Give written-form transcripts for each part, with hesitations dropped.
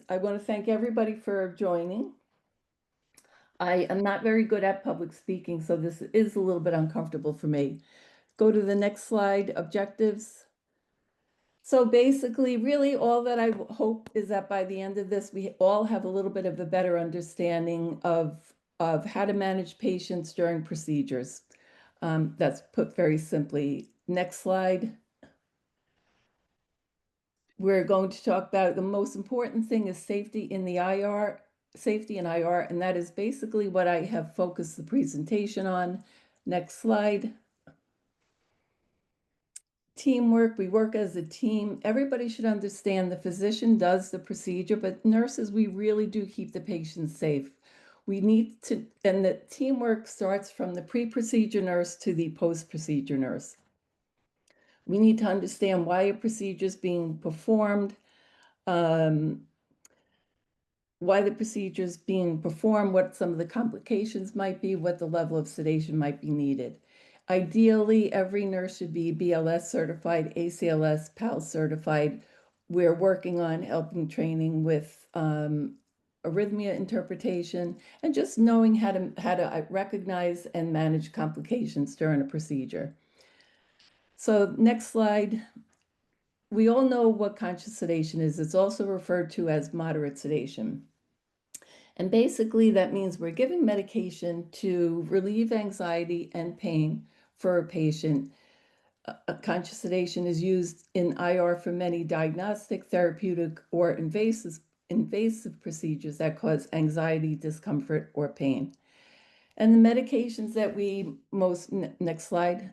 I want to thank everybody for joining. I am not very good at public speaking, so this is a little bit uncomfortable for me. Go to the next slide, objectives. So basically, really all that I hope is that by the end of this, we all have a little bit of a better understanding of how to manage patients during procedures. That's put very simply. Next slide. We're going to talk about the most important thing is safety in the IR, safety in IR, and that is basically what I have focused the presentation on. Next slide. Teamwork, we work as a team. Everybody should understand the physician does the procedure, but nurses, we really do keep the patient safe. We need to, and the teamwork starts from the pre-procedure nurse to the post-procedure nurse. We need to understand why a procedure is being performed, why the procedure is being performed, what some of the complications might be, what the level of sedation might be needed. Ideally, every nurse should be BLS certified, ACLS, PAL certified. We're working on helping training with arrhythmia interpretation and just knowing how to recognize and manage complications during a procedure. So next slide. We all know what conscious sedation is. It's also referred to as moderate sedation. And basically, that means we're giving medication to relieve anxiety and pain for a patient. Conscious sedation is used in IR for many diagnostic, therapeutic, or invasive procedures that cause anxiety, discomfort, or pain. And the medications that we next slide.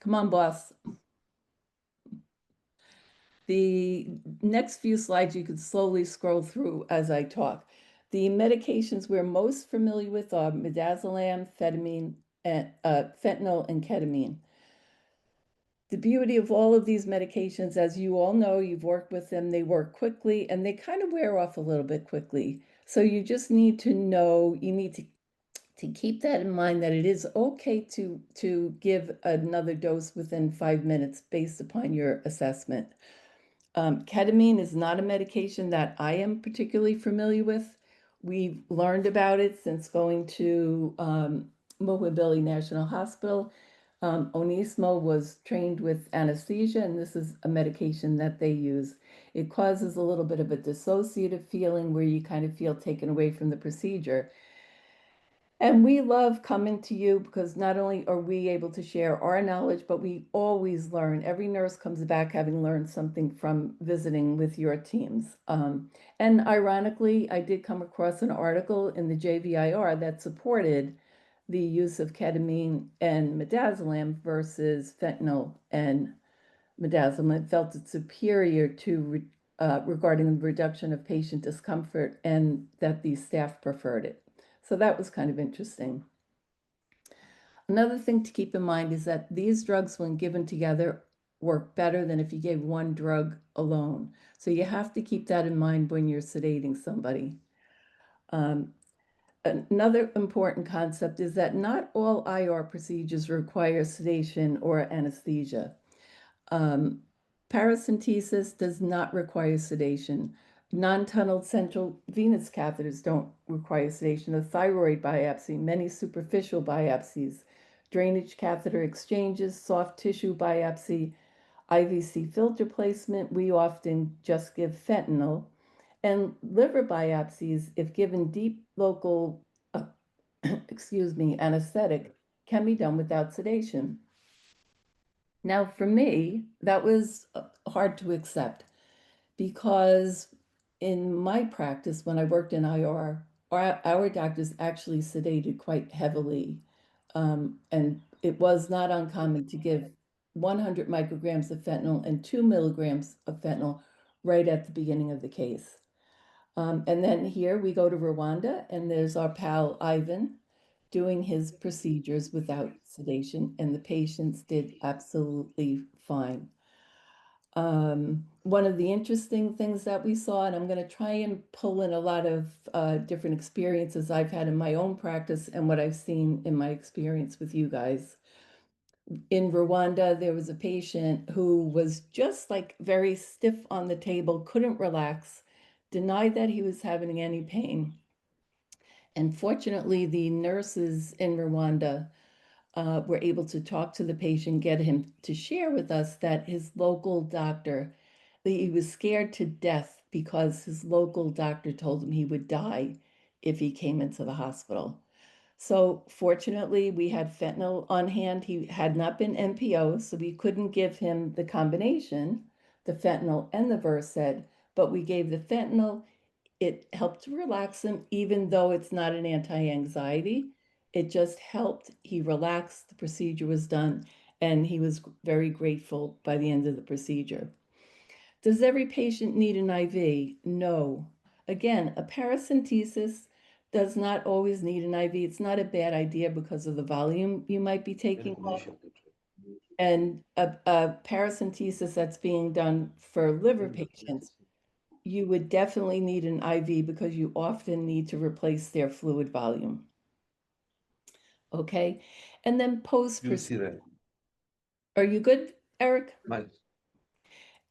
Come on, boss. The next few slides, you can slowly scroll through as I talk. The medications we're most familiar with are midazolam, fentanyl, and ketamine. The beauty of all of these medications, as you all know, you've worked with them, they work quickly and they kind of wear off a little bit quickly. So you just need to know, you need to keep that in mind that it is okay to give another dose within 5 minutes based upon your assessment. Ketamine is not a medication that I am particularly familiar with. We've learned about it since going to Mohawk National Hospital. Onismo was trained with anesthesia, and this is a medication that they use. It causes a little bit of a dissociative feeling where you kind of feel taken away from the procedure. And we love coming to you because not only are we able to share our knowledge, but we always learn. Every nurse comes back having learned something from visiting with your teams. And ironically, I did come across an article in the JVIR that supported the use of ketamine and midazolam versus fentanyl and midazolam. It felt it's superior to regarding the reduction of patient discomfort and that the staff preferred it. So that was kind of interesting. Another thing to keep in mind is that these drugs, when given together, work better than if you gave one drug alone. So you have to keep that in mind when you're sedating somebody. Another important concept is that not all IR procedures require sedation or anesthesia. Paracentesis does not require sedation. Non-tunneled central venous catheters don't require sedation. A thyroid biopsy, many superficial biopsies, drainage catheter exchanges, soft tissue biopsy, IVC filter placement, we often just give fentanyl. And liver biopsies, if given deep local, anesthetic, can be done without sedation. Now, for me, that was hard to accept because in my practice, when I worked in IR, our doctors actually sedated quite heavily. And it was not uncommon to give 100 micrograms of fentanyl and 2 milligrams of fentanyl right at the beginning of the case. And then here we go to Rwanda, and there's our pal Ivan doing his procedures without sedation, and the patients did absolutely fine. One of the interesting things that we saw, and I'm going to try and pull in a lot of different experiences I've had in my own practice and what I've seen in my experience with you guys. In Rwanda, there was a patient who was just like very stiff on the table, couldn't relax. denied that he was having any pain. And fortunately, the nurses in Rwanda were able to talk to the patient, get him to share with us that his local doctor, he was scared to death because his local doctor told him he would die if he came into the hospital. So fortunately, we had fentanyl on hand. He had not been NPO, so we couldn't give him the combination, the fentanyl and the Versed, but we gave the fentanyl. It helped to relax him, even though it's not an anti-anxiety. It just helped. He relaxed, the procedure was done, and he was very grateful by the end of the procedure. Does every patient need an IV? No. Again, a paracentesis does not always need an IV. It's not a bad idea because of the volume you might be taking. And a paracentesis that's being done for liver patients, you would definitely need an IV because you often need to replace their fluid volume. Okay, and then post-procedure. Are you good, Eric?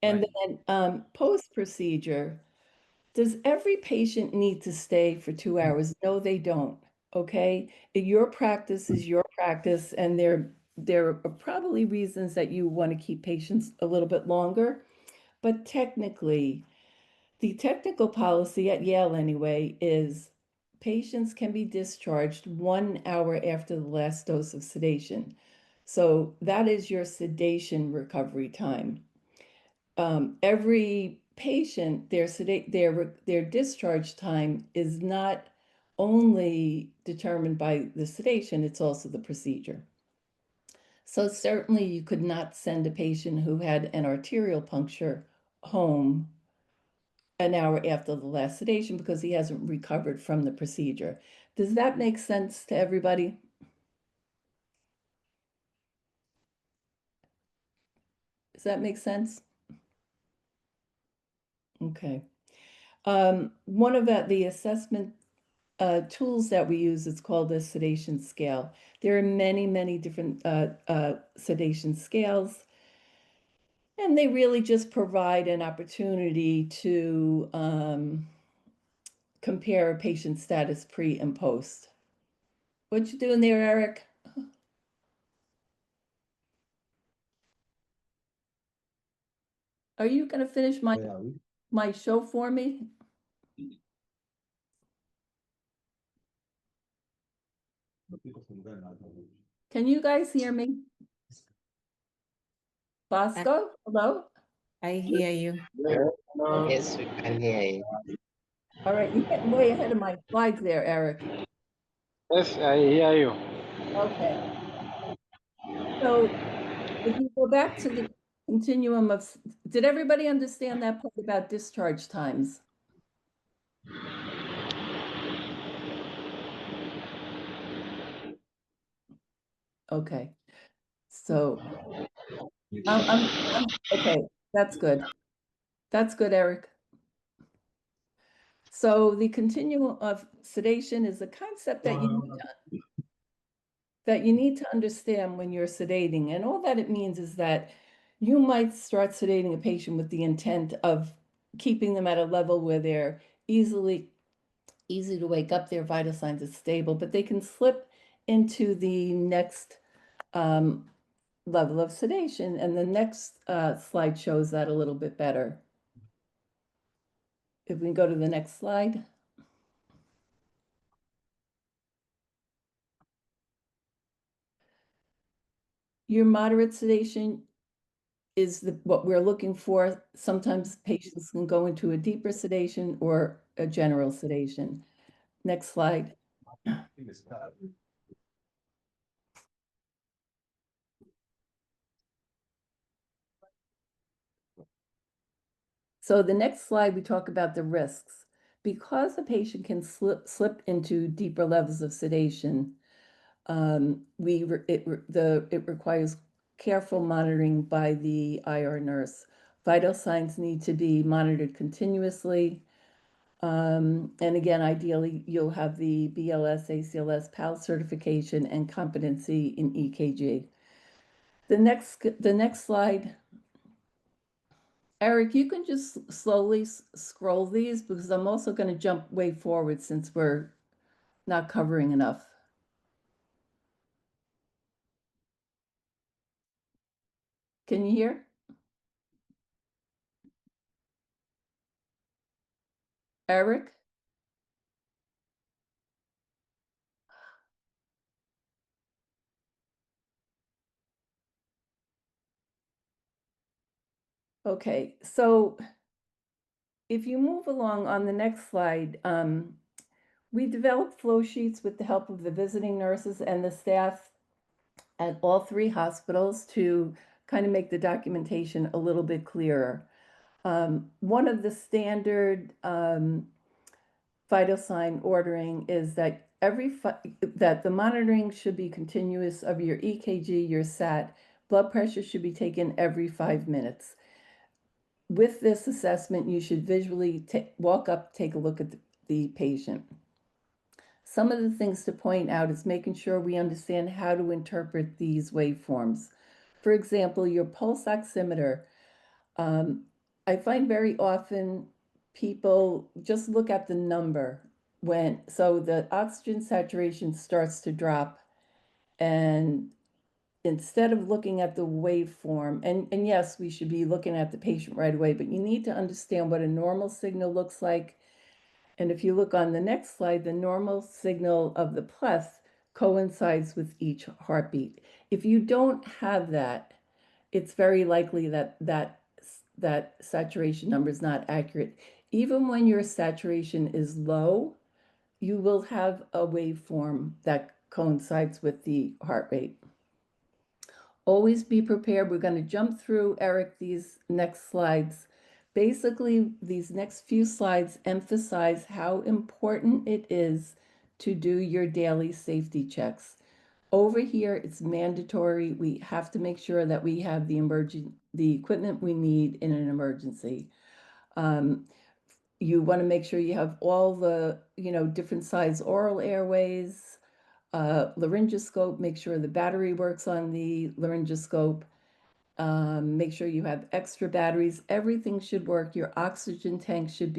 And then post-procedure, does every patient need to stay for 2 hours? No, they don't. Okay, your practice is your practice, and there are probably reasons that you want to keep patients a little bit longer, but technically, the technical policy at Yale anyway is patients can be discharged 1 hour after the last dose of sedation. So that is your sedation recovery time. Every patient, their discharge time is not only determined by the sedation, it's also the procedure. So certainly you could not send a patient who had an arterial puncture home an hour after the last sedation because he hasn't recovered from the procedure. Does that make sense to everybody? Does that make sense? Okay. One of the assessment tools that we use is called the sedation scale. There are many, many different sedation scales, and they really just provide an opportunity to compare a patient's status pre and post. What you doing there, Eric? Are you going to finish my show for me? Can you guys hear me? Bosco, hello? I hear you. Yes, we can hear you. All right, you're getting way ahead of my slides there, Eric. Yes, I hear you. Okay. So if you go back to the continuum of, did everybody understand that part about discharge times? Okay. So okay, that's good. That's good, Eric. So the continuum of sedation is a concept that you need to understand when you're sedating. And all that it means is that you might start sedating a patient with the intent of keeping them at a level where they're easy to wake up, their vital signs are stable, but they can slip into the next level of sedation. And the next slide shows that a little bit better. If we can go to the next slide. Your moderate sedation is what we're looking for. Sometimes patients can go into a deeper sedation or a general sedation. Next slide. So the next slide, we talk about the risks. Because a patient can slip into deeper levels of sedation, it requires careful monitoring by the IR nurse. Vital signs need to be monitored continuously. And again, ideally, you'll have the BLS, ACLS, PAL certification and competency in EKG. The next slide Eric, you can just slowly scroll these because I'm also going to jump way forward since we're not covering enough. Can you hear? Eric? Okay, so if you move along on the next slide, we developed flow sheets with the help of the visiting nurses and the staff at all three hospitals to kind of make the documentation a little bit clearer. One of the standard vital sign ordering is that that the monitoring should be continuous of your EKG, your SAT, blood pressure should be taken every 5 minutes. With this assessment, you should visually walk up, take a look at the patient. Some of the things to point out is making sure we understand how to interpret these waveforms. For example, your pulse oximeter. I find very often people just look at the number so the oxygen saturation starts to drop, and instead of looking at the waveform, and yes, we should be looking at the patient right away, but you need to understand what a normal signal looks like. And if you look on the next slide, the normal signal of the plus coincides with each heartbeat. If you don't have that, it's very likely that saturation number is not accurate. Even when your saturation is low, you will have a waveform that coincides with the heart rate. Always be prepared. We're going to jump through, Eric, these next slides. Basically, these next few slides emphasize how important it is to do your daily safety checks. Over here, it's mandatory. We have to make sure that we have the equipment we need in an emergency. You want to make sure you have all the, different size oral airways, laryngoscope, make sure the battery works on the laryngoscope. Make sure you have extra batteries. Everything should work. Your oxygen tank should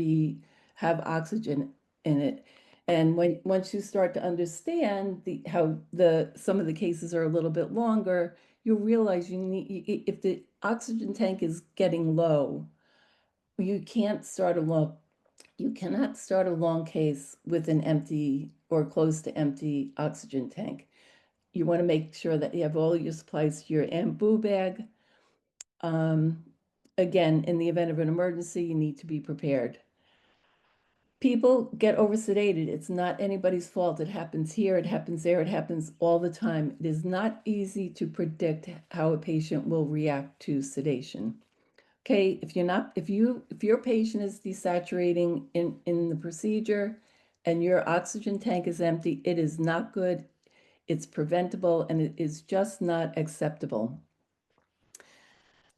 have oxygen in it. And once you start to understand how some of the cases are a little bit longer, you'll realize if the oxygen tank is getting low, you cannot start a long case with an empty or close to empty oxygen tank. You want to make sure that you have all your supplies, your ambu bag. Again, in the event of an emergency, you need to be prepared. People get oversedated. It's not anybody's fault. It happens here, it happens there, it happens all the time. It is not easy to predict how a patient will react to sedation. Okay, if your patient is desaturating in the procedure and your oxygen tank is empty, it is not good. It's preventable and it is just not acceptable.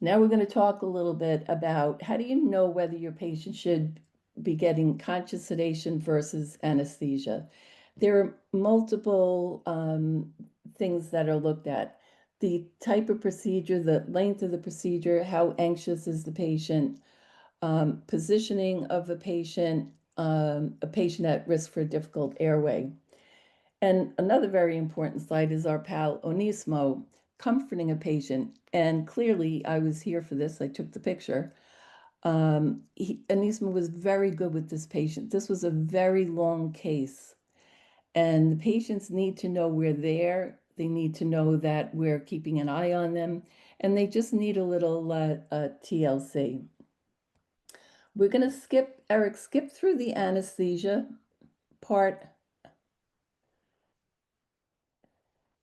Now we're going to talk a little bit about how do you know whether your patient should be getting conscious sedation versus anesthesia. There are multiple things that are looked at. The type of procedure, the length of the procedure, how anxious is the patient, positioning of a patient at risk for a difficult airway. And another very important slide is our pal Onismo comforting a patient. And clearly, I was here for this. I took the picture. Onismo was very good with this patient. This was a very long case. And the patients need to know we're there. They need to know that we're keeping an eye on them. And they just need a little TLC. We're going to skip through the anesthesia part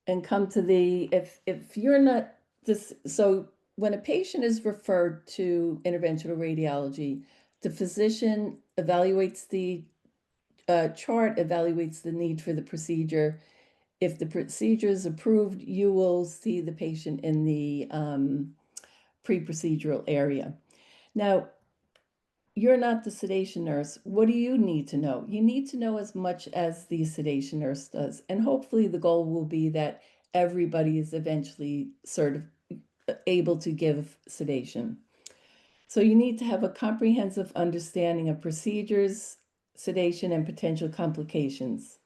and come to if you're not this, so when a patient is referred to interventional radiology, the physician evaluates the chart, evaluates the need for the procedure. If the procedure is approved, you will see the patient in the pre-procedural area. Now, you're not the sedation nurse. What do you need to know? You need to know as much as the sedation nurse does. And hopefully the goal will be that everybody is eventually able to give sedation. So you need to have a comprehensive understanding of procedures, sedation, and potential complications.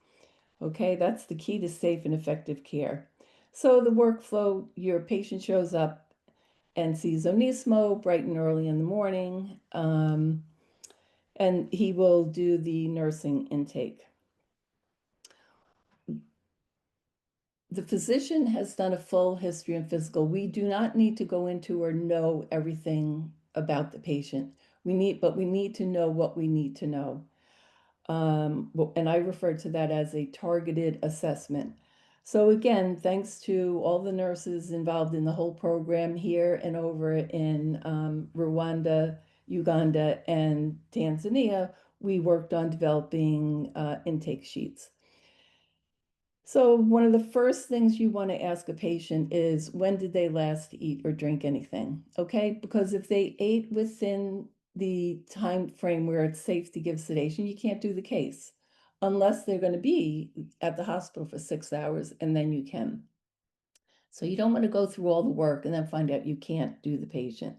Okay, that's the key to safe and effective care. So the workflow, your patient shows up and sees Onismo bright and early in the morning, and he will do the nursing intake. The physician has done a full history and physical. We do not need to go into or know everything about the patient. But we need to know what we need to know. And I refer to that as a targeted assessment. So again, thanks to all the nurses involved in the whole program here and over in Rwanda, Uganda, and Tanzania, we worked on developing intake sheets. So one of the first things you want to ask a patient is, when did they last eat or drink anything? Okay, because if they ate within the time frame where it's safe to give sedation, you can't do the case unless they're going to be at the hospital for 6 hours, and then you can. So you don't want to go through all the work and then find out you can't do the patient.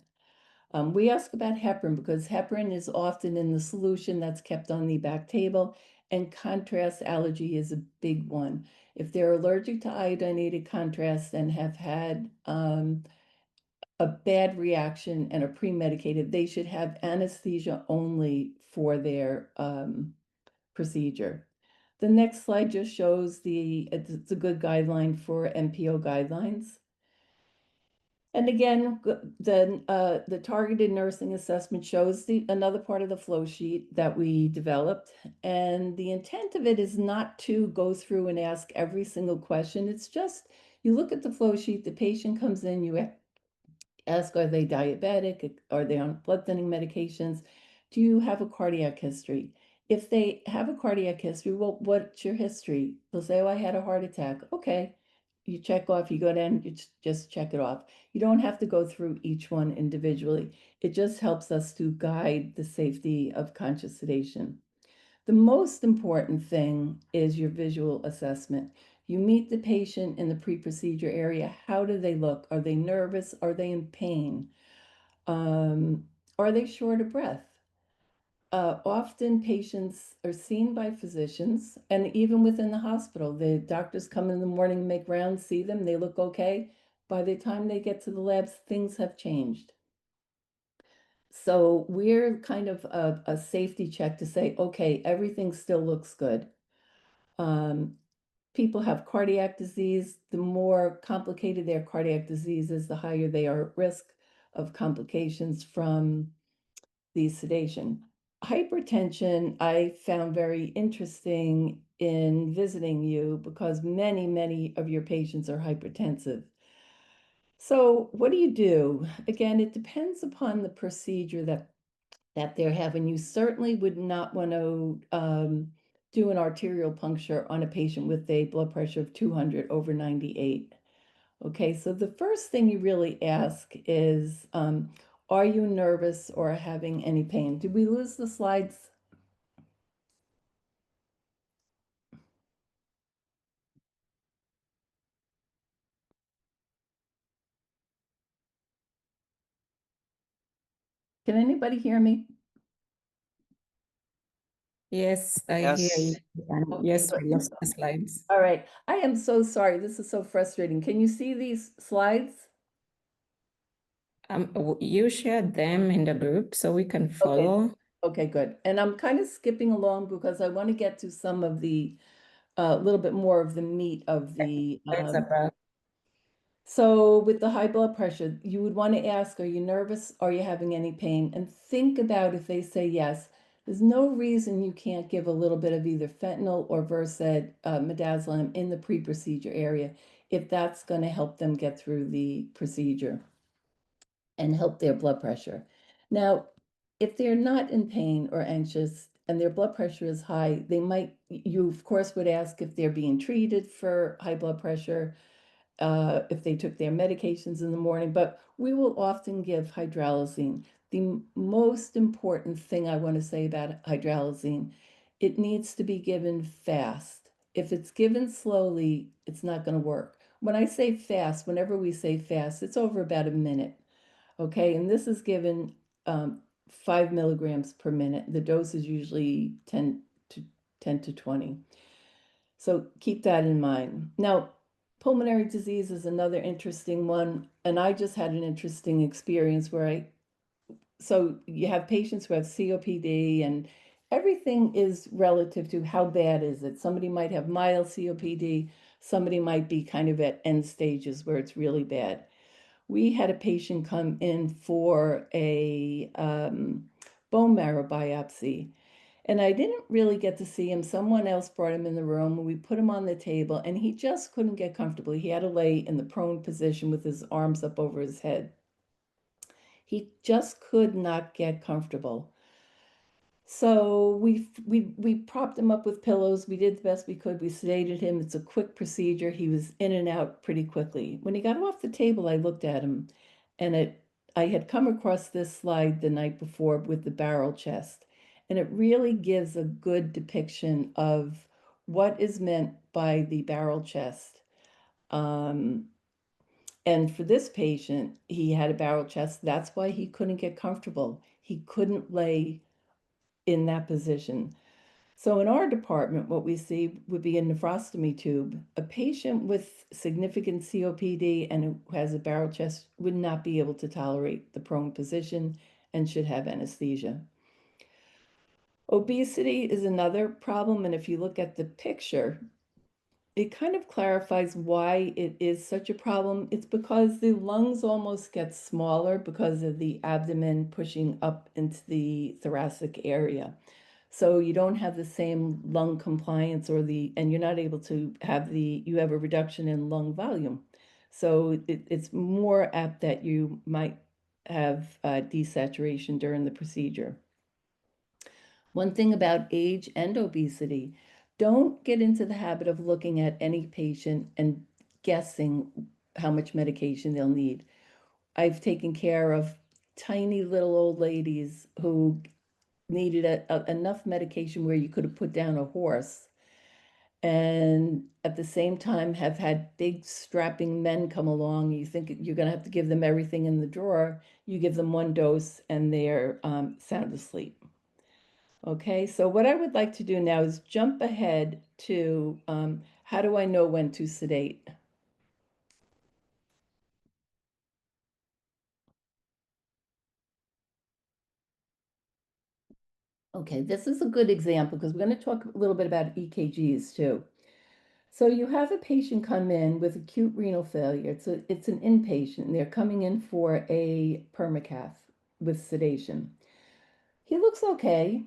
We ask about heparin because heparin is often in the solution that's kept on the back table, and contrast allergy is a big one. If they're allergic to iodinated contrast and have had a bad reaction and are pre-medicated, they should have anesthesia only for their procedure. The next slide just shows it's a good guideline for MPO guidelines. And again, the targeted nursing assessment shows another part of the flow sheet that we developed. And the intent of it is not to go through and ask every single question. It's just, you look at the flow sheet, the patient comes in, you ask, are they diabetic? Are they on blood thinning medications? Do you have a cardiac history? If they have a cardiac history, well, what's your history? They'll say, oh, I had a heart attack. Okay. You check off, you go down, you just check it off. You don't have to go through each one individually. It just helps us to guide the safety of conscious sedation. The most important thing is your visual assessment. You meet the patient in the pre-procedure area. How do they look? Are they nervous? Are they in pain? Are they short of breath? Often patients are seen by physicians, and even within the hospital, the doctors come in the morning, make rounds, see them, they look okay. By the time they get to the labs, things have changed. So we're kind of a safety check to say, okay, everything still looks good. People have cardiac disease. The more complicated their cardiac disease is, the higher they are at risk of complications from the sedation. Hypertension, I found very interesting in visiting you because many of your patients are hypertensive. So what do you do? Again, it depends upon the procedure that they're having. You certainly would not want to do an arterial puncture on a patient with a blood pressure of 200 over 98. Okay, so the first thing you really ask is, are you nervous or having any pain? Did we lose the slides? Can anybody hear me? Yes, I hear you. Yes. Okay, Yes, good. we lost the slides. All right. I am so sorry. This is so frustrating. Can you see these slides? You shared them in the group so we can follow. Okay, good. And I'm kind of skipping along because I want to get to some of the little bit more of the meat of the That's about so with the high blood pressure, you would want to ask, are you nervous? Are you having any pain? And think about, if they say yes, there's no reason you can't give a little bit of either fentanyl or Versed, midazolam in the pre-procedure area if that's going to help them get through the procedure and help their blood pressure. Now, if they're not in pain or anxious and their blood pressure is high, you of course would ask if they're being treated for high blood pressure, if they took their medications in the morning, but we will often give hydralazine. The most important thing I want to say about hydralazine, it needs to be given fast. If it's given slowly, it's not going to work. When I say fast, whenever we say fast, it's over about a minute. Okay, and this is given 5 milligrams per minute. The dose is usually 10 to 20. So keep that in mind. Now, pulmonary disease is another interesting one, and I just had an interesting experience where so you have patients who have COPD, and everything is relative to how bad is it. Somebody might have mild COPD, somebody might be kind of at end stages where it's really bad. We had a patient come in for a bone marrow biopsy, and I didn't really get to see him. Someone else brought him in the room, and we put him on the table, and he just couldn't get comfortable. He had to lay in the prone position with his arms up over his head. He just could not get comfortable. So we propped him up with pillows. We did the best we could. We sedated him. It's a quick procedure. He was in and out pretty quickly. When he got off the table, I looked at him, and I had come across this slide the night before with the barrel chest, and it really gives a good depiction of what is meant by the barrel chest. And for this patient, he had a barrel chest. That's why he couldn't get comfortable. He couldn't lay in that position. So in our department, what we see would be a nephrostomy tube. A patient with significant COPD and who has a barrel chest would not be able to tolerate the prone position and should have anesthesia. Obesity is another problem, and if you look at the picture, it kind of clarifies why it is such a problem. It's because the lungs almost get smaller because of the abdomen pushing up into the thoracic area. So you don't have the same lung compliance and you're not able to have you have a reduction in lung volume. So it's more apt that you might have desaturation during the procedure. One thing about age and obesity, don't get into the habit of looking at any patient and guessing how much medication they'll need. I've taken care of tiny little old ladies who needed enough medication where you could have put down a horse, and at the same time have had big strapping men come along. You think you're going to have to give them everything in the drawer. You give them one dose and they're sound asleep. Okay, so what I would like to do now is jump ahead to how do I know when to sedate? Okay, this is a good example because we're going to talk a little bit about EKGs too. So you have a patient come in with acute renal failure. It's an inpatient, and they're coming in for a permacath with sedation. He looks okay.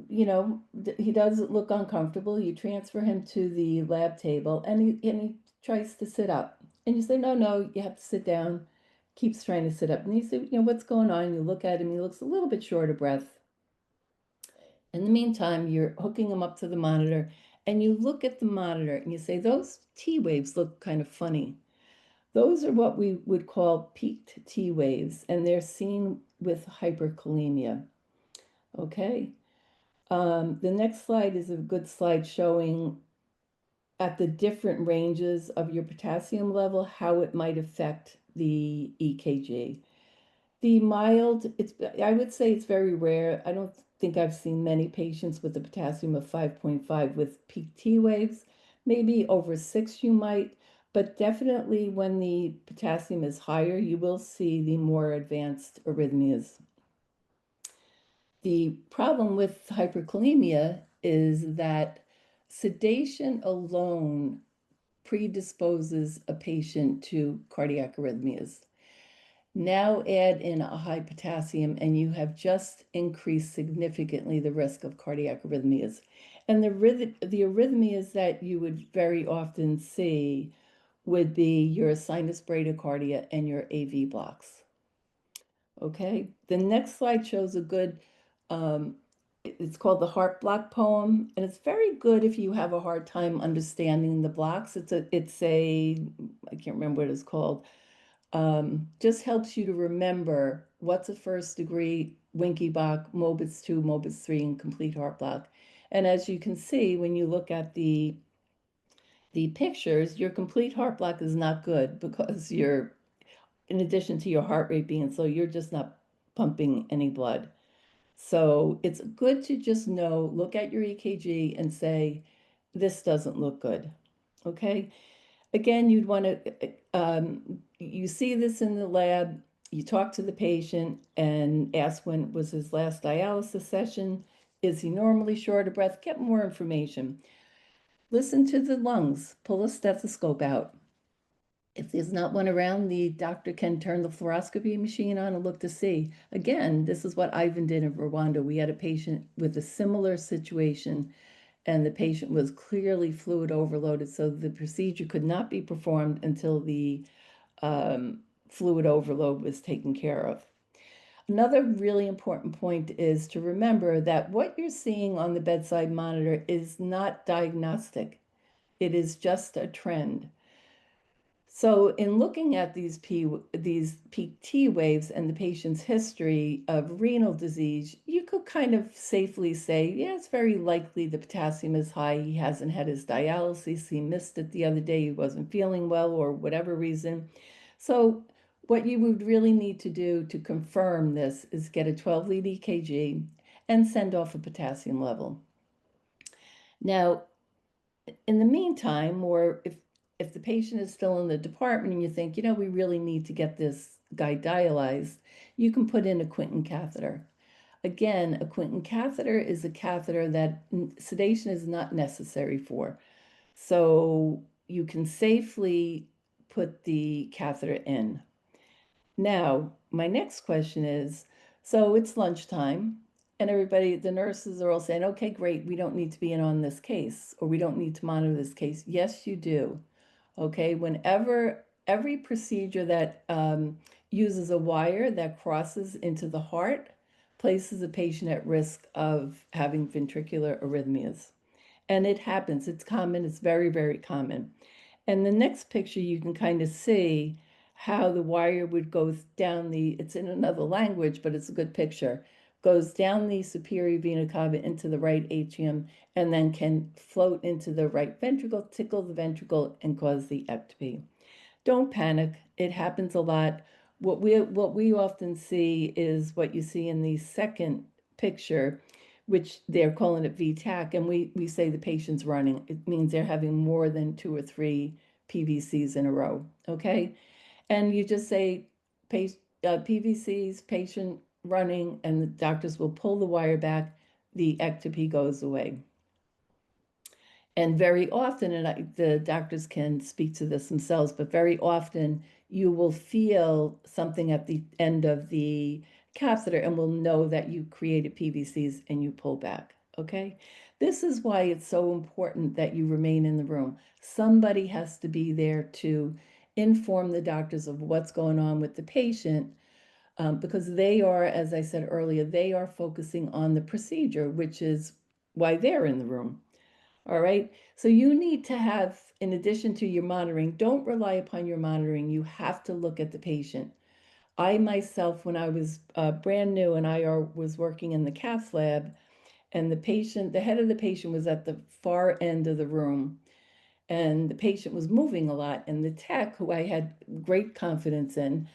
He doesn't look uncomfortable. You transfer him to the lab table, and he tries to sit up. And you say, no, you have to sit down. Keeps trying to sit up. And you say, what's going on? You look at him. He looks a little bit short of breath. In the meantime, you're hooking him up to the monitor, and you look at the monitor and you say, those T waves look kind of funny. Those are what we would call peaked T waves, and they're seen with hyperkalemia. Okay. The next slide is a good slide showing at the different ranges of your potassium level, how it might affect the EKG. The mild, I would say it's very rare. I don't think I've seen many patients with a potassium of 5.5 with peak T waves. Maybe over 6 you might, but definitely when the potassium is higher, you will see the more advanced arrhythmias. The problem with hyperkalemia is that sedation alone predisposes a patient to cardiac arrhythmias. Now add in a high potassium, and you have just increased significantly the risk of cardiac arrhythmias. And the arrhythmias that you would very often see would be your sinus bradycardia and your AV blocks. Okay, the next slide shows a good, it's called the heart block poem, and it's very good if you have a hard time understanding the blocks. I can't remember what it's called. Just helps you to remember what's a first degree Winky block, Mobitz 2, Mobitz 3, and complete heart block. And as you can see, when you look at the pictures, your complete heart block is not good because in addition to your heart rate being slow, you're just not pumping any blood. So it's good to just know, look at your EKG and say, this doesn't look good, okay? Again, you'd want to, you see this in the lab, you talk to the patient and ask when was his last dialysis session. Is he normally short of breath? Get more information. Listen to the lungs, pull a stethoscope out. If there's not one around, the doctor can turn the fluoroscopy machine on and look to see. Again, this is what Ivan did in Rwanda. We had a patient with a similar situation, and the patient was clearly fluid overloaded, so the procedure could not be performed until the fluid overload was taken care of. Another really important point is to remember that what you're seeing on the bedside monitor is not diagnostic. It is just a trend. So in looking at these peak T waves and the patient's history of renal disease, you could kind of safely say, yeah, it's very likely the potassium is high. He hasn't had his dialysis. He missed it the other day. He wasn't feeling well or whatever reason. So what you would really need to do to confirm this is get a 12-lead EKG and send off a potassium level. Now, in the meantime, or if the patient is still in the department and you think, we really need to get this guy dialyzed, you can put in a Quinton catheter. Again, a Quinton catheter is a catheter that sedation is not necessary for. So you can safely put the catheter in. Now, my next question is, so it's lunchtime and everybody, the nurses are all saying, okay, great, we don't need to be in on this case, or we don't need to monitor this case. Yes, you do. Okay, whenever every procedure that uses a wire that crosses into the heart places a patient at risk of having ventricular arrhythmias. And it happens, it's common, it's very, very common. And the next picture, you can kind of see how the wire would go down it's in another language, but it's a good picture, goes down the superior vena cava into the right atrium, and then can float into the right ventricle, tickle the ventricle, and cause the ectopy. Don't panic. It happens a lot. What we often see is what you see in the second picture, which they're calling it VTAC, and we say the patient's running. It means they're having more than 2 or 3 PVCs in a row, okay? And you just say PVCs, patient running, and the doctors will pull the wire back, the ectopy goes away. And very often, and the doctors can speak to this themselves, but very often you will feel something at the end of the catheter and will know that you created PVCs and you pull back, okay? This is why it's so important that you remain in the room. Somebody has to be there to inform the doctors of what's going on with the patient, because they are, as I said earlier, they are focusing on the procedure, which is why they're in the room. All right. So you need to have, in addition to your monitoring, don't rely upon your monitoring. You have to look at the patient. I myself, when I was brand new and I was working in the cath lab, and the head of the patient was at the far end of the room, and the patient was moving a lot, and the tech, who I had great confidence in,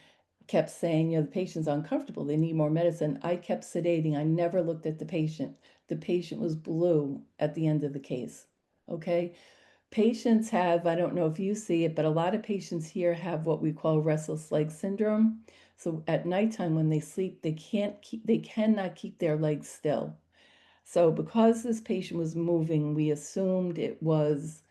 kept saying, the patient's uncomfortable, they need more medicine. I kept sedating. I never looked at the patient. The patient was blue at the end of the case, okay? Patients have, I don't know if you see it, but a lot of patients here have what we call restless leg syndrome. So at nighttime when they sleep, they cannot keep their legs still. So because this patient was moving, we assumed it was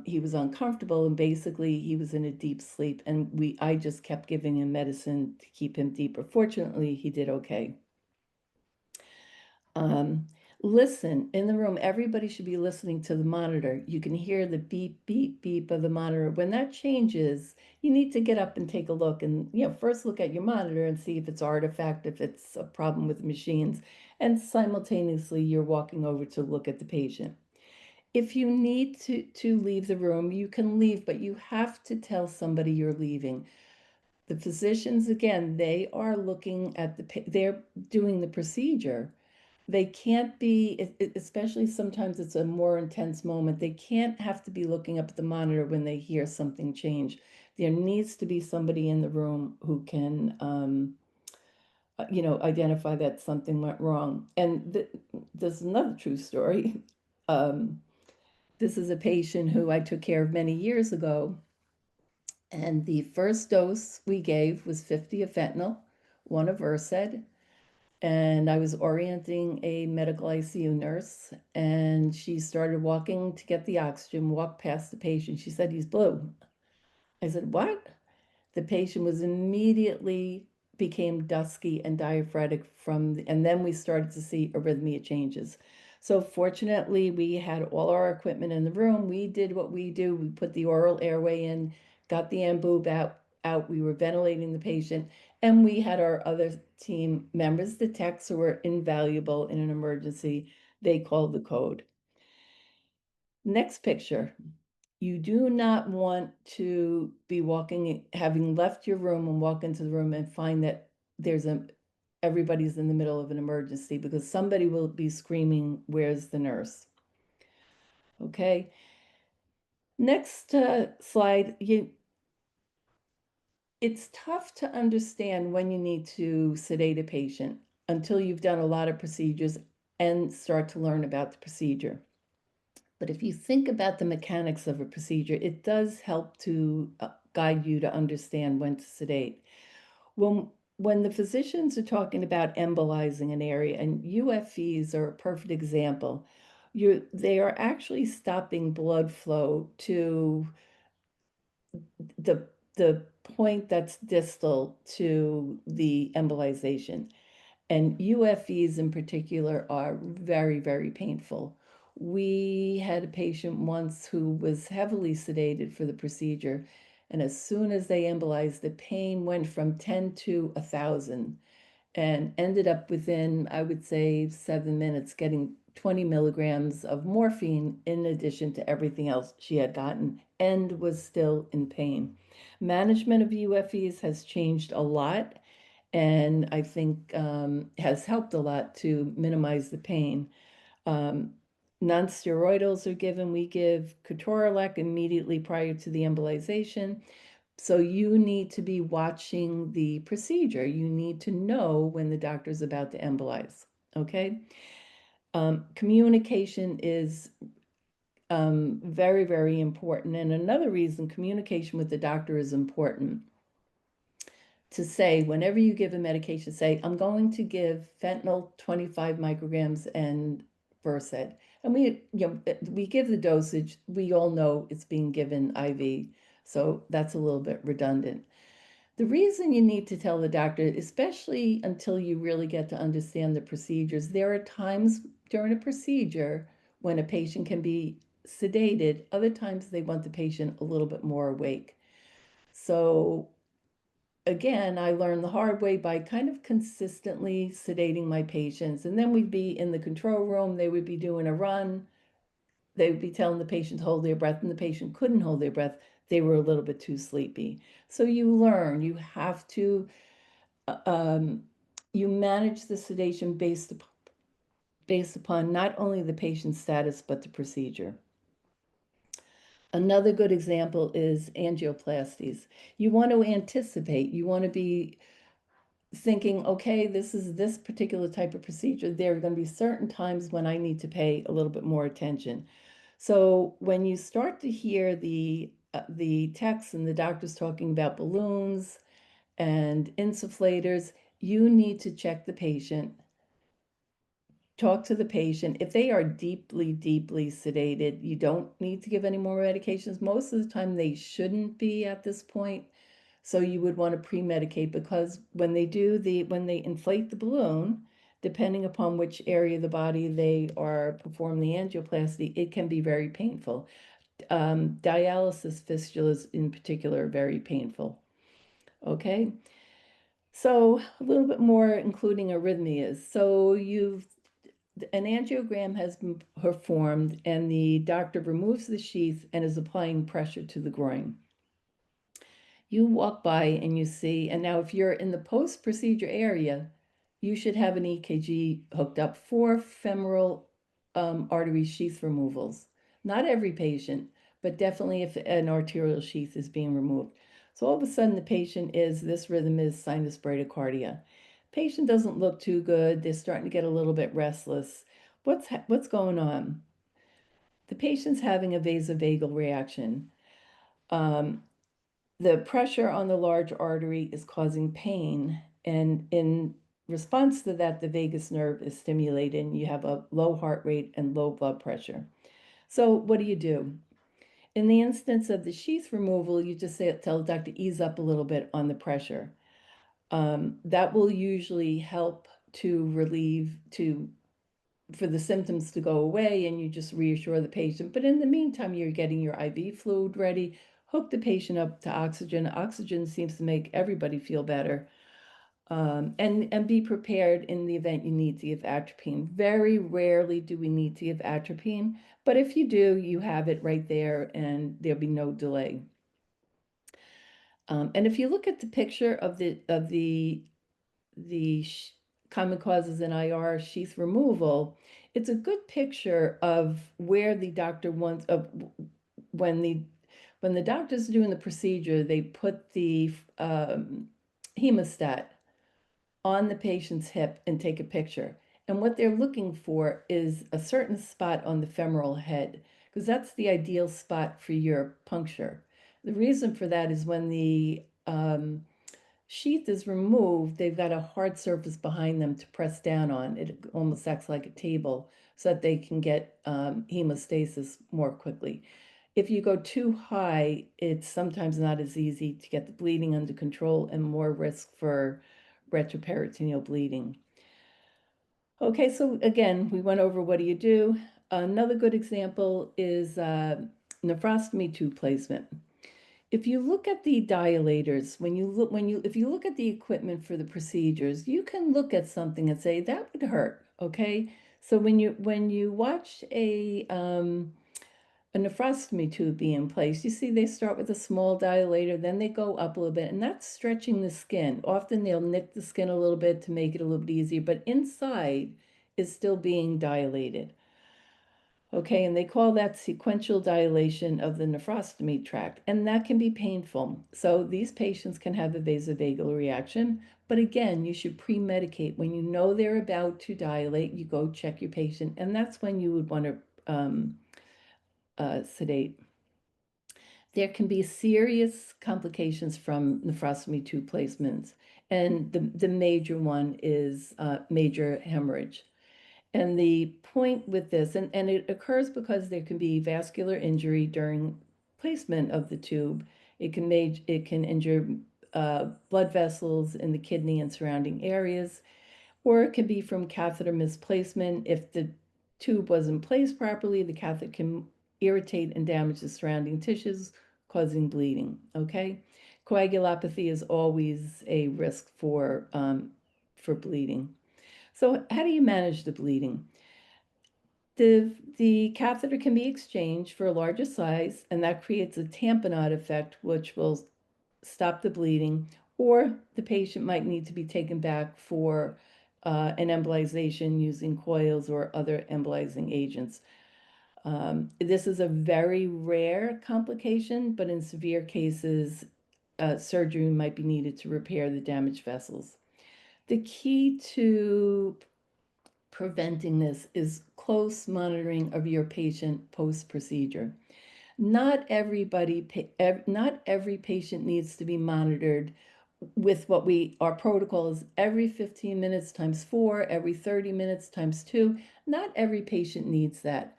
he was uncomfortable, and basically he was in a deep sleep, and I just kept giving him medicine to keep him deeper. Fortunately, he did okay. Listen in the room. Everybody should be listening to the monitor. You can hear the beep, beep, beep of the monitor. When that changes, you need to get up and take a look, and first look at your monitor and see if it's artifact, if it's a problem with the machines, and simultaneously you're walking over to look at the patient. If you need to leave the room, you can leave, but you have to tell somebody you're leaving. The physicians, again, they are looking at they're doing the procedure. They can't be, especially sometimes it's a more intense moment, they can't have to be looking up at the monitor when they hear something change. There needs to be somebody in the room who can identify that something went wrong. And there's another true story. This is a patient who I took care of many years ago. And the first dose we gave was 50 of fentanyl, 1 of Versed. And I was orienting a medical ICU nurse, and she started walking to get the oxygen, walked past the patient. She said, "He's blue." I said, "What?" The patient was immediately became dusky and diaphoretic and then we started to see arrhythmia changes. So fortunately, we had all our equipment in the room. We did what we do. We put the oral airway in, got the amboob out. We were ventilating the patient, and we had our other team members, the techs, who were invaluable in an emergency. They called the code. Next picture. You do not want to be having left your room and walk into the room and find that everybody's in the middle of an emergency, because somebody will be screaming, "Where's the nurse?" Okay. Next slide. It's tough to understand when you need to sedate a patient until you've done a lot of procedures and start to learn about the procedure. But if you think about the mechanics of a procedure, it does help to guide you to understand when to sedate. When the physicians are talking about embolizing an area, and UFEs are a perfect example, they are actually stopping blood flow to the point that's distal to the embolization. And UFEs in particular are very, very painful. We had a patient once who was heavily sedated for the procedure, and as soon as they embolized, the pain went from 10 to 1,000 and ended up within, I would say, 7 minutes getting 20 milligrams of morphine in addition to everything else she had gotten, and was still in pain. Management of UFEs has changed a lot, and I think has helped a lot to minimize the pain. Non-steroidals are given. We give ketorolac immediately prior to the embolization. So you need to be watching the procedure. You need to know when the doctor's about to embolize, okay? Communication is very, very important. And another reason communication with the doctor is important, to say, whenever you give a medication, say, "I'm going to give fentanyl 25 micrograms and Versed." And we give the dosage. We all know it's being given IV, so that's a little bit redundant. The reason you need to tell the doctor, especially until you really get to understand the procedures, there are times during a procedure when a patient can be sedated. Other times they want the patient a little bit more awake. So again, I learned the hard way by kind of consistently sedating my patients. And then we'd be in the control room, they would be doing a run. They would be telling the patient to hold their breath, and the patient couldn't hold their breath. They were a little bit too sleepy. So you learn, you have to, you manage the sedation based upon not only the patient's status, but the procedure. Another good example is angioplasties. You want to anticipate, you want to be thinking, okay, this is this particular type of procedure. There are going to be certain times when I need to pay a little bit more attention. So when you start to hear the texts and the doctors talking about balloons and insufflators, you need to check the patient, talk to the patient. If they are deeply, deeply sedated, you don't need to give any more medications. Most of the time they shouldn't be at this point. So you would want to pre-medicate, because when they inflate the balloon, depending upon which area of the body they are performing the angioplasty, it can be very painful. Dialysis fistulas in particular are very painful. Okay. So a little bit more, including arrhythmias. So an angiogram has been performed, and the doctor removes the sheath and is applying pressure to the groin. You walk by and you see, and now if you're in the post-procedure area, you should have an EKG hooked up for femoral artery sheath removals. Not every patient, but definitely if an arterial sheath is being removed. So all of a sudden this rhythm is sinus bradycardia. Patient doesn't look too good. They're starting to get a little bit restless. What's going on? The patient's having a vasovagal reaction. The pressure on the large artery is causing pain, and in response to that, the vagus nerve is stimulated, and you have a low heart rate and low blood pressure. So what do you do? In the instance of the sheath removal, you just tell the doctor, ease up a little bit on the pressure. That will usually help to relieve, for the symptoms to go away, and you just reassure the patient. But in the meantime, you're getting your IV fluid ready, hook the patient up to oxygen. Oxygen seems to make everybody feel better. And be prepared in the event you need to give atropine. Very rarely do we need to give atropine, but if you do, you have it right there and there'll be no delay. And if you look at the picture of the common causes in IR sheath removal, it's a good picture of where the doctor wants of when the doctor's doing the procedure, they put the hemostat on the patient's hip and take a picture. And what they're looking for is a certain spot on the femoral head, because that's the ideal spot for your puncture. The reason for that is when the sheath is removed, they've got a hard surface behind them to press down on. It almost acts like a table so that they can get hemostasis more quickly. If you go too high, it's sometimes not as easy to get the bleeding under control and more risk for retroperitoneal bleeding. Okay, so again, we went over what do you do. Another good example is nephrostomy tube placement. If you look at the dilators, if you look at the equipment for the procedures, you can look at something and say that would hurt. Okay, so when you watch a nephrostomy tube being placed, you see they start with a small dilator, then they go up a little bit, and that's stretching the skin. Often they'll nick the skin a little bit to make it a little bit easier, but inside is still being dilated. Okay, and they call that sequential dilation of the nephrostomy tract, and that can be painful. So these patients can have a vasovagal reaction, but again, you should pre-medicate. When you know they're about to dilate, you go check your patient, and that's when you would want to sedate. There can be serious complications from nephrostomy tube placements, and the major one is major hemorrhage. And the point with this, and it occurs because there can be vascular injury during placement of the tube. It can injure blood vessels in the kidney and surrounding areas, or it can be from catheter misplacement. If the tube wasn't placed properly, the catheter can irritate and damage the surrounding tissues, causing bleeding, okay? Coagulopathy is always a risk for bleeding. So how do you manage the bleeding? The catheter can be exchanged for a larger size, and that creates a tamponade effect, which will stop the bleeding, or the patient might need to be taken back for an embolization using coils or other embolizing agents. This is a very rare complication, but in severe cases, surgery might be needed to repair the damaged vessels. The key to preventing this is close monitoring of your patient post-procedure. Not every patient needs to be monitored with our protocol is every 15 minutes times 4, every 30 minutes times 2. Not every patient needs that.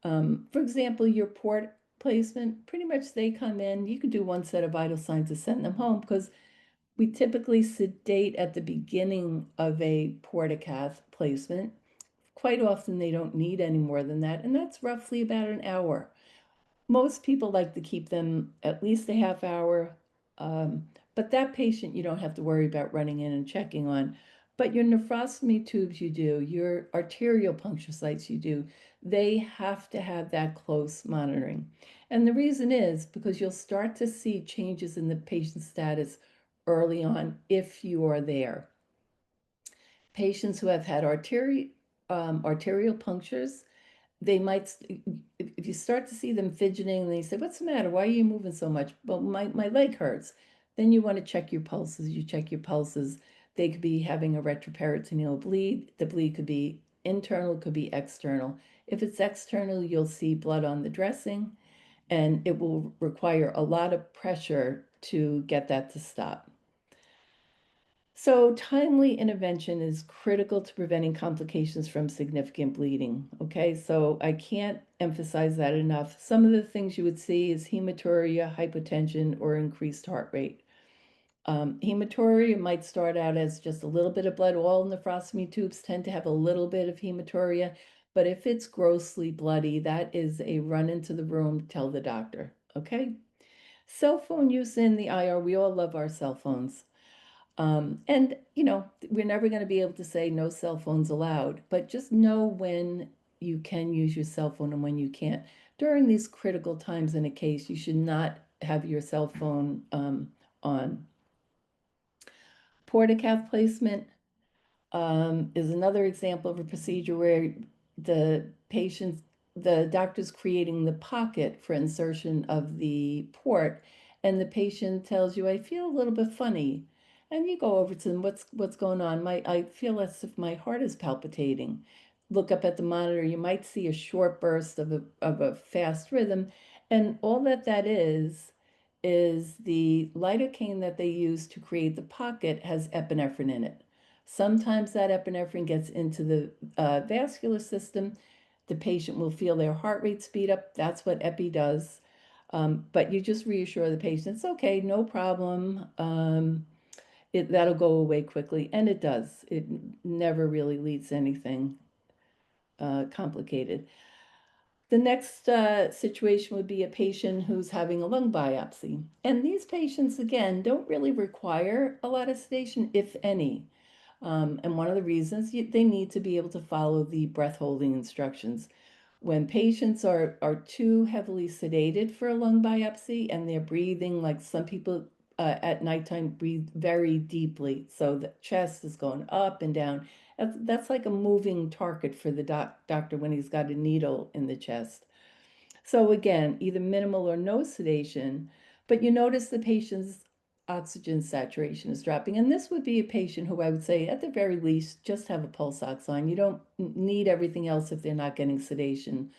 For example, your port placement, pretty much they come in, you can do one set of vital signs to send them home because we typically sedate at the beginning of a portacath placement. Quite often they don't need any more than that, and that's roughly about an hour. Most people like to keep them at least a half hour, but that patient you don't have to worry about running in and checking on. But your nephrostomy tubes you do, your arterial puncture sites you do, they have to have that close monitoring. And the reason is because you'll start to see changes in the patient's status early on if you are there. Patients who have had arterial punctures, they might, if you start to see them fidgeting and they say, what's the matter? Why are you moving so much? Well, my leg hurts. Then you want to check your pulses. You check your pulses. They could be having a retroperitoneal bleed. The bleed could be internal, could be external. If it's external, you'll see blood on the dressing, and it will require a lot of pressure to get that to stop. So timely intervention is critical to preventing complications from significant bleeding. Okay, so I can't emphasize that enough. Some of the things you would see is hematuria, hypotension, or increased heart rate. Hematuria might start out as just a little bit of blood. All nephrostomy tubes tend to have a little bit of hematuria, but if it's grossly bloody, that is a run into the room, tell the doctor, okay? Cell phone use in the IR, we all love our cell phones. And, we're never going to be able to say no cell phones allowed, but just know when you can use your cell phone and when you can't. During these critical times in a case, you should not have your cell phone on. Portacath placement is another example of a procedure where the doctor's creating the pocket for insertion of the port, and the patient tells you, I feel a little bit funny. And you go over to them, what's going on? I feel as if my heart is palpitating. Look up at the monitor, you might see a short burst of a fast rhythm. And all that is the lidocaine that they use to create the pocket has epinephrine in it. Sometimes that epinephrine gets into the vascular system. The patient will feel their heart rate speed up. That's what epi does. But you just reassure the patient, it's okay, no problem. That'll go away quickly, and it does. It never really leads to anything complicated. The next situation would be a patient who's having a lung biopsy. And these patients, again, don't really require a lot of sedation, if any. And one of the reasons they need to be able to follow the breath holding instructions. When patients are too heavily sedated for a lung biopsy and they're breathing, like some people at nighttime breathe very deeply, so the chest is going up and down. That's like a moving target for the doctor when he's got a needle in the chest. So again, either minimal or no sedation, but you notice the patient's oxygen saturation is dropping. And this would be a patient who I would say, at the very least, just have a pulse ox on. You don't need everything else if they're not getting sedation,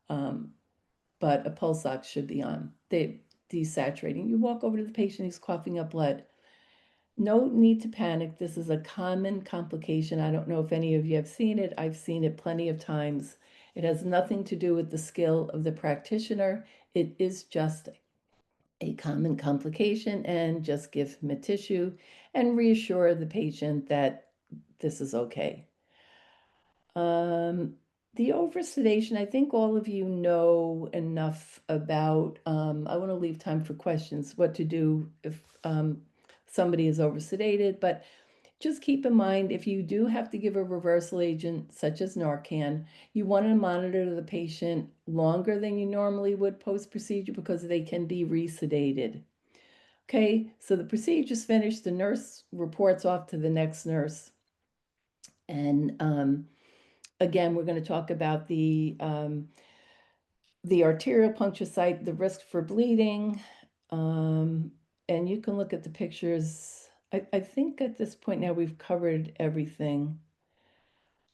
but a pulse ox should be on. They're desaturating. You walk over to the patient, he's coughing up blood. No need to panic. This is a common complication. I don't know if any of you have seen it. I've seen it plenty of times. It has nothing to do with the skill of the practitioner. It is just a common complication, and just give him a tissue and reassure the patient that this is okay. The oversedation, I think all of you know enough about. I want to leave time for questions, what to do if somebody is oversedated, but just keep in mind, if you do have to give a reversal agent such as Narcan, you want to monitor the patient longer than you normally would post-procedure because they can be resedated. Okay, so the procedure's finished, the nurse reports off to the next nurse. And again, we're going to talk about the arterial puncture site, the risk for bleeding, and you can look at the pictures. I think at this point now we've covered everything.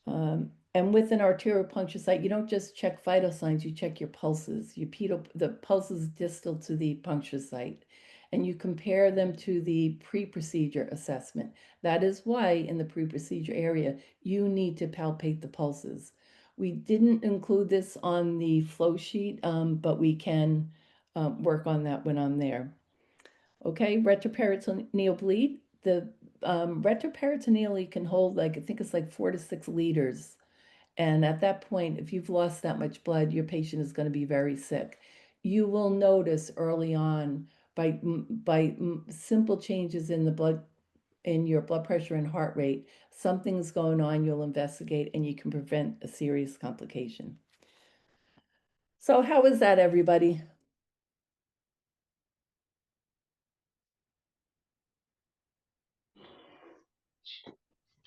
And with an arterial puncture site, you don't just check vital signs, you check your pulses. The pulses distal to the puncture site, and you compare them to the pre-procedure assessment. That is why in the pre-procedure area, you need to palpate the pulses. We didn't include this on the flow sheet, but we can work on that when I'm there. Okay, retroperitoneal bleed. The retroperitoneally can hold, like, I think it's like 4 to 6 liters. And at that point, if you've lost that much blood, your patient is going to be very sick. You will notice early on by simple changes in the blood, in your blood pressure and heart rate, something's going on, you'll investigate, and you can prevent a serious complication. So how is that, everybody?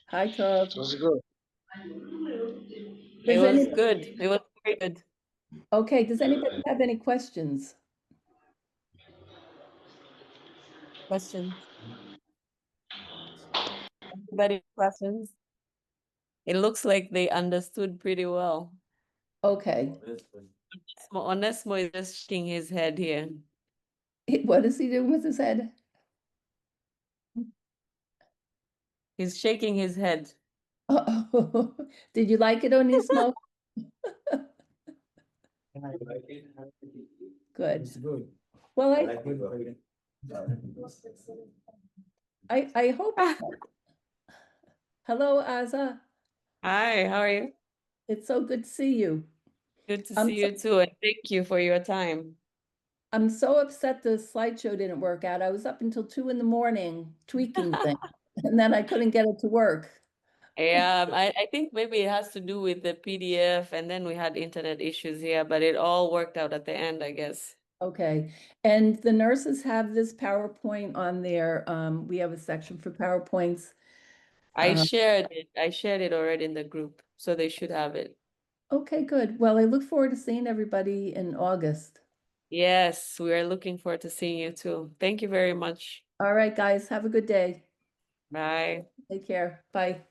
Hi, Tov. It was good. It was good. It was very good. Okay, does anybody have any questions? Questions? Anybody questions? It looks like they understood pretty well. Okay. Onesmo is just shaking his head here. What is he doing with his head? He's shaking his head. Uh-oh. Did you like it, Onismo? Good. Good. Well, I like it. I hope. Hello, Aza. Hi, how are you? It's so good to see you. Good to I'm see so, you too, and thank you for your time. I'm so upset the slideshow didn't work out. I was up until 2 in the morning tweaking things, and then I couldn't get it to work. Yeah, I think maybe it has to do with the PDF, and then we had internet issues here, but it all worked out at the end, I guess. Okay, and the nurses have this PowerPoint on there. We have a section for PowerPoints. I shared it. I shared it already in the group, so they should have it. Okay, good. Well, I look forward to seeing everybody in August. Yes, we are looking forward to seeing you too. Thank you very much. All right, guys, have a good day. Bye. Take care. Bye.